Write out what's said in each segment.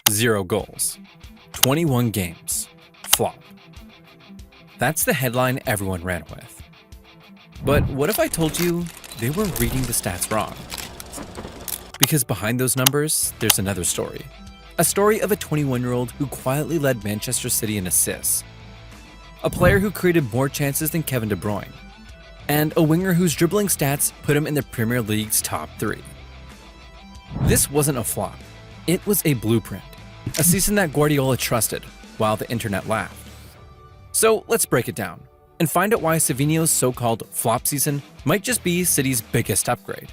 0 goals. 21 games. Flop. That's the headline everyone ran with. But what if I told you they were reading the stats wrong? Because behind those numbers, there's another story. A story of a 21-year-old who quietly led Manchester City in assists. A player who created more chances than Kevin De Bruyne. And a winger whose dribbling stats put him in the Premier League's top 3. This wasn't a flop. It was a blueprint. A season that Guardiola trusted, while the internet laughed. So let's break it down, and find out why Savinho's so-called flop season might just be City's biggest upgrade.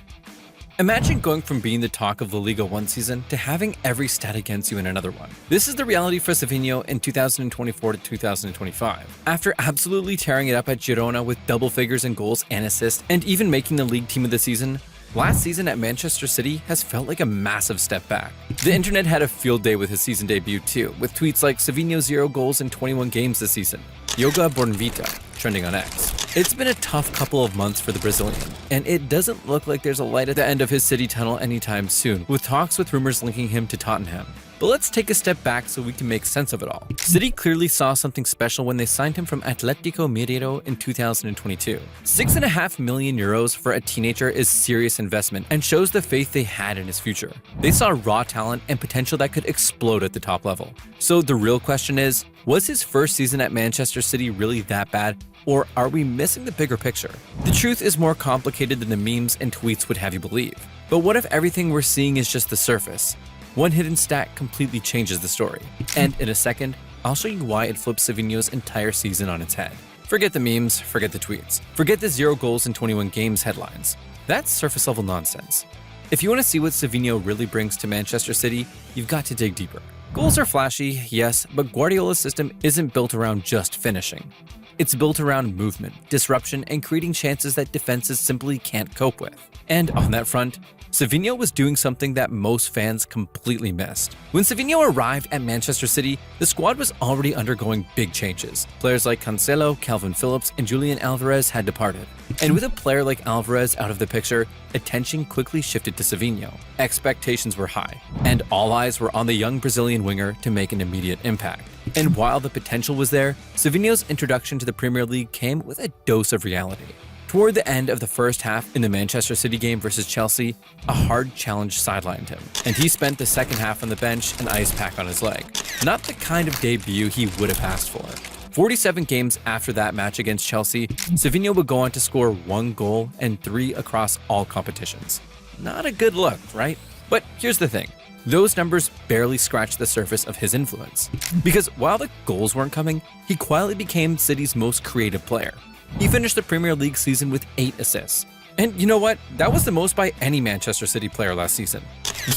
Imagine going from being the talk of the Liga one season to having every stat against you in another one. This is the reality for Savinho in 2024 to 2025. After absolutely tearing it up at Girona with double figures in goals and assists, and even making the league team of the season, last season at Manchester City has felt like a massive step back. The internet had a field day with his season debut too, with tweets like Savinho 0 goals in 21 games this season, Yoga Bornvita, trending on X. It's been a tough couple of months for the Brazilian, and it doesn't look like there's a light at the end of his City tunnel anytime soon, with talks with rumors linking him to Tottenham. But let's take a step back so we can make sense of it all. City clearly saw something special when they signed him from Atletico Mineiro in 2022. €6.5 million for a teenager is serious investment and shows the faith they had in his future. They saw raw talent and potential that could explode at the top level. So the real question is, was his first season at Manchester City really that bad? Or are we missing the bigger picture? The truth is more complicated than the memes and tweets would have you believe. But what if everything we're seeing is just the surface? One hidden stat completely changes the story. And in a second, I'll show you why it flips Savinho's entire season on its head. Forget the memes, forget the tweets, forget the 0 goals in 21 games headlines. That's surface level nonsense. If you want to see what Savinho really brings to Manchester City, you've got to dig deeper. Goals are flashy, yes, but Guardiola's system isn't built around just finishing. It's built around movement, disruption, and creating chances that defenses simply can't cope with. And on that front, Savinho was doing something that most fans completely missed. When Savinho arrived at Manchester City, the squad was already undergoing big changes. Players like Cancelo, Calvin Phillips, and Julian Alvarez had departed. And with a player like Alvarez out of the picture, attention quickly shifted to Savinho. Expectations were high, and all eyes were on the young Brazilian winger to make an immediate impact. And while the potential was there, Savinho's introduction to the Premier League came with a dose of reality. Toward the end of the first half in the Manchester City game versus Chelsea, a hard challenge sidelined him, and he spent the second half on the bench, an ice pack on his leg. Not the kind of debut he would have asked for. 47 games after that match against Chelsea, Savinho would go on to score 1 goal and 3 across all competitions. Not a good look, right? But here's the thing. Those numbers barely scratch the surface of his influence. Because while the goals weren't coming, he quietly became City's most creative player. He finished the Premier League season with 8 assists. And you know what? That was the most by any Manchester City player last season.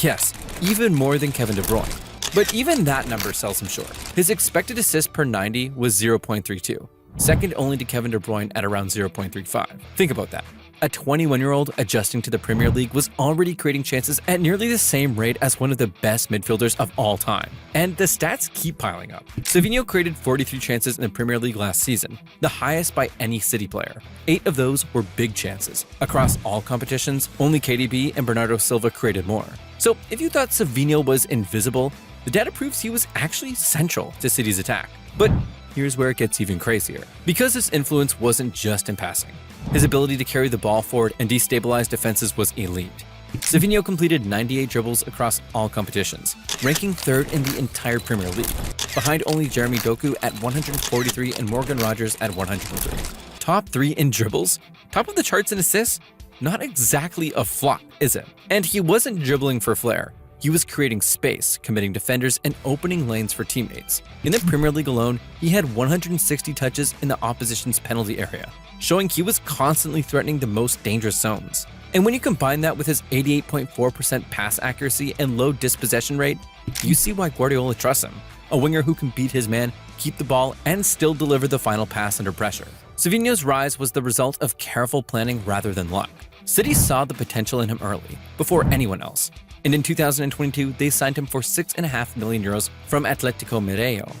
Yes, even more than Kevin De Bruyne. But even that number sells him short. His expected assists per 90 was 0.32, second only to Kevin De Bruyne at around 0.35. Think about that. A 21-year-old adjusting to the Premier League was already creating chances at nearly the same rate as one of the best midfielders of all time. And the stats keep piling up. Savinho created 43 chances in the Premier League last season, the highest by any City player. 8 of those were big chances. Across all competitions, only KDB and Bernardo Silva created more. So if you thought Savinho was invisible, the data proves he was actually central to City's attack. But here's where it gets even crazier. Because his influence wasn't just in passing. His ability to carry the ball forward and destabilize defenses was elite. Savinho completed 98 dribbles across all competitions, ranking 3rd in the entire Premier League, behind only Jeremy Doku at 143 and Morgan Rogers at 103. Top 3 in dribbles? Top of the charts in assists? Not exactly a flop, is it? And he wasn't dribbling for flair. He was creating space, committing defenders, and opening lanes for teammates. In the Premier League alone, he had 160 touches in the opposition's penalty area, showing he was constantly threatening the most dangerous zones. And when you combine that with his 88.4% pass accuracy and low dispossession rate, you see why Guardiola trusts him. A winger who can beat his man, keep the ball, and still deliver the final pass under pressure. Savinho's rise was the result of careful planning rather than luck. City saw the potential in him early, before anyone else. And in 2022, they signed him for €6.5 million from Atletico Mineiro.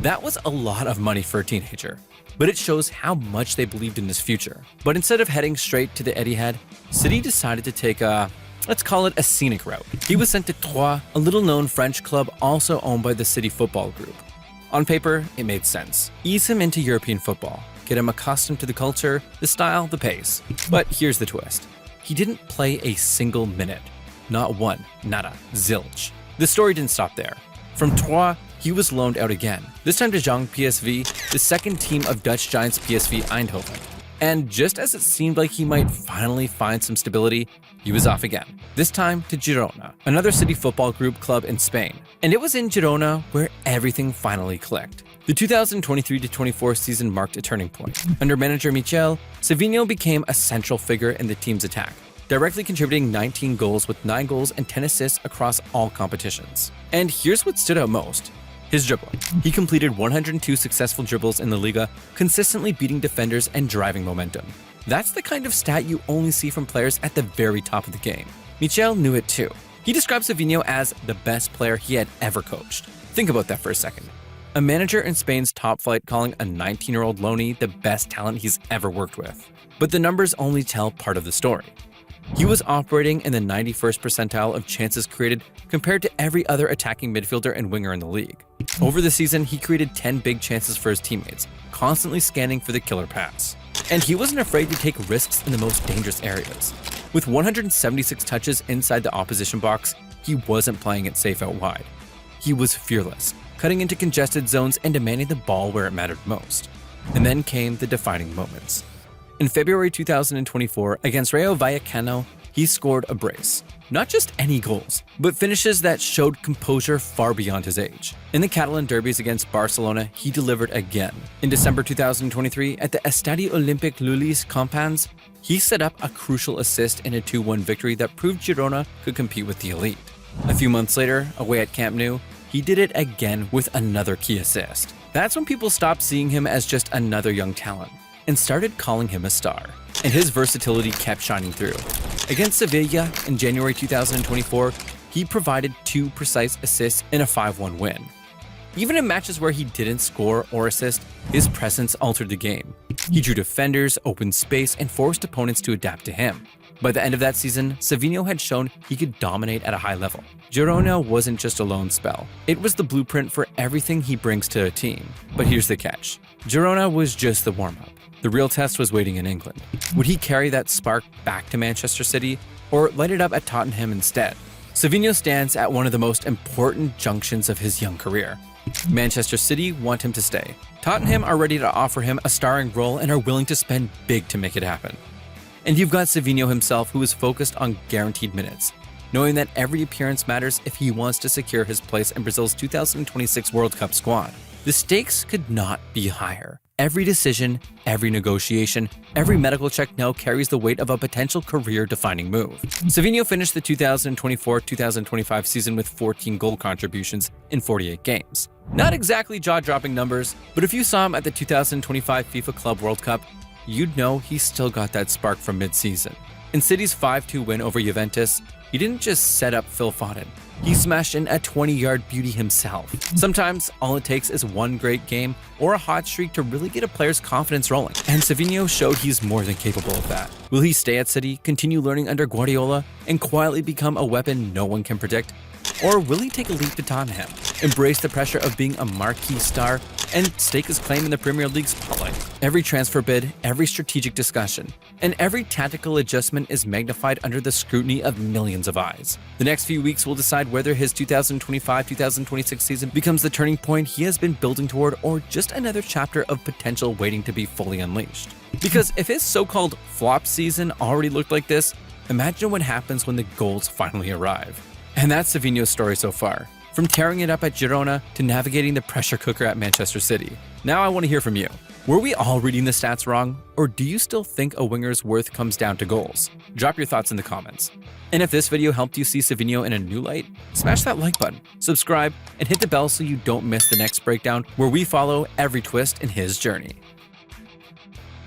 That was a lot of money for a teenager, but it shows how much they believed in his future. But instead of heading straight to the Etihad, City decided to take a Let's call it a scenic route. He was sent to Troyes, a little-known French club also owned by the City Football Group. On paper, it made sense. Ease him into European football, get him accustomed to the culture, the style, the pace. But here's the twist. He didn't play a single minute. Not one, nada, zilch. The story didn't stop there. From Troyes, he was loaned out again, this time to Jong PSV, the second team of Dutch giants PSV Eindhoven. And just as it seemed like he might finally find some stability, he was off again, this time to Girona, another City Football Group club in Spain. And it was in Girona where everything finally clicked. The 2023-24 season marked a turning point. Under manager Michel, Savinho became a central figure in the team's attack, directly contributing 19 goals with 9 goals and 10 assists across all competitions. And here's what stood out most. His dribbling. He completed 102 successful dribbles in the Liga, consistently beating defenders and driving momentum. That's the kind of stat you only see from players at the very top of the game. Michel knew it too. He described Savinho as the best player he had ever coached. Think about that for a second. A manager in Spain's top flight calling a 19-year-old loanee the best talent he's ever worked with. But the numbers only tell part of the story. He was operating in the 91st percentile of chances created compared to every other attacking midfielder and winger in the league. Over the season, he created 10 big chances for his teammates, constantly scanning for the killer pass. And he wasn't afraid to take risks in the most dangerous areas. With 176 touches inside the opposition box, he wasn't playing it safe out wide. He was fearless, cutting into congested zones and demanding the ball where it mattered most. And then came the defining moments. In February 2024, against Rayo Vallecano, he scored a brace. Not just any goals, but finishes that showed composure far beyond his age. In the Catalan derbies against Barcelona, he delivered again. In December 2023, at the Estadi Olímpic Lulis Companys, he set up a crucial assist in a 2-1 victory that proved Girona could compete with the elite. A few months later, away at Camp Nou, he did it again with another key assist. That's when people stopped seeing him as just another young talent and started calling him a star. And his versatility kept shining through. Against Sevilla in January 2024, he provided 2 precise assists in a 5-1 win. Even in matches where he didn't score or assist, his presence altered the game. He drew defenders, opened space, and forced opponents to adapt to him. By the end of that season, Savinho had shown he could dominate at a high level. Girona wasn't just a lone spell. It was the blueprint for everything he brings to a team. But here's the catch. Girona was just the warm-up. The real test was waiting in England. Would he carry that spark back to Manchester City, or light it up at Tottenham instead? Savinho stands at one of the most important junctions of his young career. Manchester City want him to stay. Tottenham are ready to offer him a starring role and are willing to spend big to make it happen. And you've got Savinho himself, who is focused on guaranteed minutes, knowing that every appearance matters if he wants to secure his place in Brazil's 2026 World Cup squad. The stakes could not be higher. Every decision, every negotiation, every medical check now carries the weight of a potential career-defining move. Savinho finished the 2024-2025 season with 14 goal contributions in 48 games. Not exactly jaw-dropping numbers, but if you saw him at the 2025 FIFA Club World Cup, you'd know he still got that spark from mid-season. In City's 5-2 win over Juventus, he didn't just set up Phil Foden. He smashed in a 20-yard beauty himself. Sometimes, all it takes is one great game or a hot streak to really get a player's confidence rolling. And Savinho showed he's more than capable of that. Will he stay at City, continue learning under Guardiola, and quietly become a weapon no one can predict? Or will he take a leap to Tottenham, embrace the pressure of being a marquee star, and stake his claim in the Premier League spotlight? Every transfer bid, every strategic discussion, and every tactical adjustment is magnified under the scrutiny of millions of eyes. The next few weeks will decide whether his 2025-2026 season becomes the turning point he has been building toward, or just another chapter of potential waiting to be fully unleashed. Because if his so-called flop season already looked like this, imagine what happens when the goals finally arrive. And that's Savinho's story so far. From tearing it up at Girona to navigating the pressure cooker at Manchester City. Now I want to hear from you. Were we all reading the stats wrong? Or do you still think a winger's worth comes down to goals? Drop your thoughts in the comments. And if this video helped you see Savinho in a new light, smash that like button, subscribe, and hit the bell so you don't miss the next breakdown where we follow every twist in his journey.